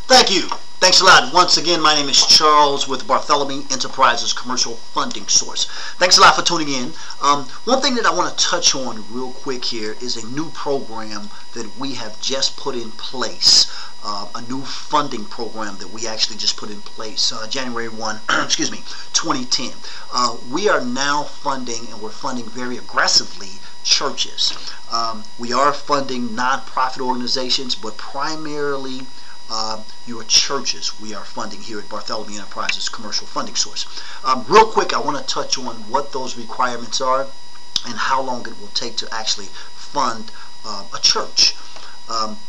Thank you. Thanks a lot. Once again, my name is Charles with Bartholomew Enterprises Commercial Funding Source. Thanks a lot for tuning in. One thing that I want to touch on real quick here is a new program that we have just put in place. A new funding program that we actually just put in place January 1, 2010. We are now funding, and we're funding very aggressively, churches. We are funding nonprofit organizations, but primarily your churches we are funding here at Bartholomew Enterprises Commercial Funding Source. Real quick, I want to touch on what those requirements are and how long it will take to actually fund a church.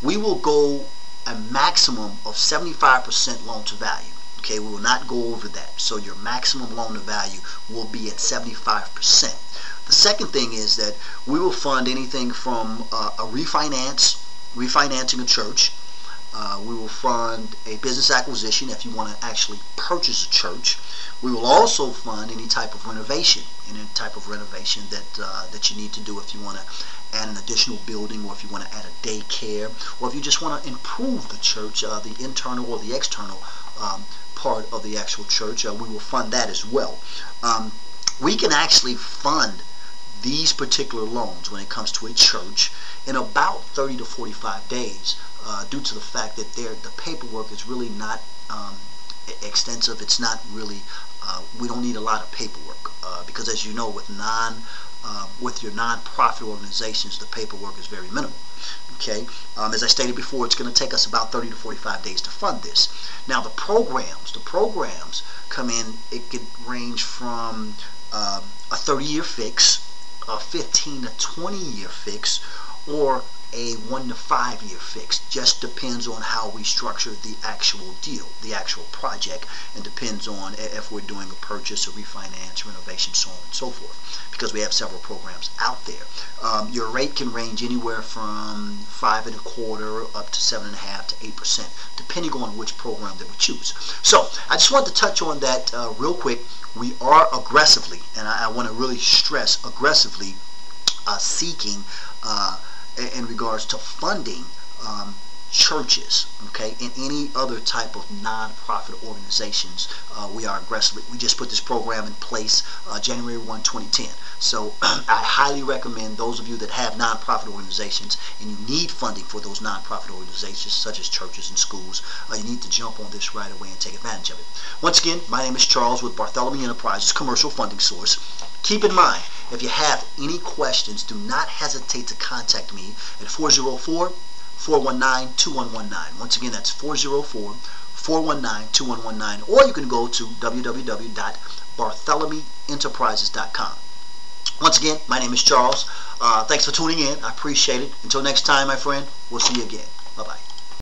We will go a maximum of 75% loan to value. Okay, we will not go over that. So your maximum loan to value will be at 75%. The second thing is that we will fund anything from a refinancing a church. We will fund a business acquisition if you want to actually purchase a church. We will also fund any type of renovation, that you need to do if you want to add an additional building, or if you want to add a daycare, or if you just want to improve the church, the internal or the external part of the actual church. We will fund that as well. We can actually fund these particular loans when it comes to a church in about 30 to 45 days. Due to the fact that the paperwork is really not extensive. It's not really, we don't need a lot of paperwork because, as you know, with your non-profit organizations, the paperwork is very minimal. Okay, as I stated before, it's going to take us about 30 to 45 days to fund this. Now, the programs come in. It could range from a 30-year fix, a 15 to 20-year fix, or a 1 to 5 year fix. Just depends on how we structure the actual deal, the actual project, and depends on if we're doing a purchase, a refinance, renovation, so on and so forth, because we have several programs out there. Your rate can range anywhere from 5.25% up to 7.5% to 8%, depending on which program that we choose. So I just want to touch on that real quick. We are aggressively, and I want to really stress aggressively, seeking in regards to funding churches, okay, and any other type of non-profit organizations. We are aggressively. We just put this program in place January 1, 2010. So I highly recommend those of you that have non-profit organizations and you need funding for those non-profit organizations, such as churches and schools, you need to jump on this right away and take advantage of it. Once again, my name is Charles with Bartholomew Enterprises Commercial Funding Source. Keep in mind, if you have any questions, do not hesitate to contact me at 404-419-2119. Once again, that's 404-419-2119. Or you can go to www.bartholomewenterprises.com. Once again, my name is Charles. Thanks for tuning in. I appreciate it. Until next time, my friend, we'll see you again.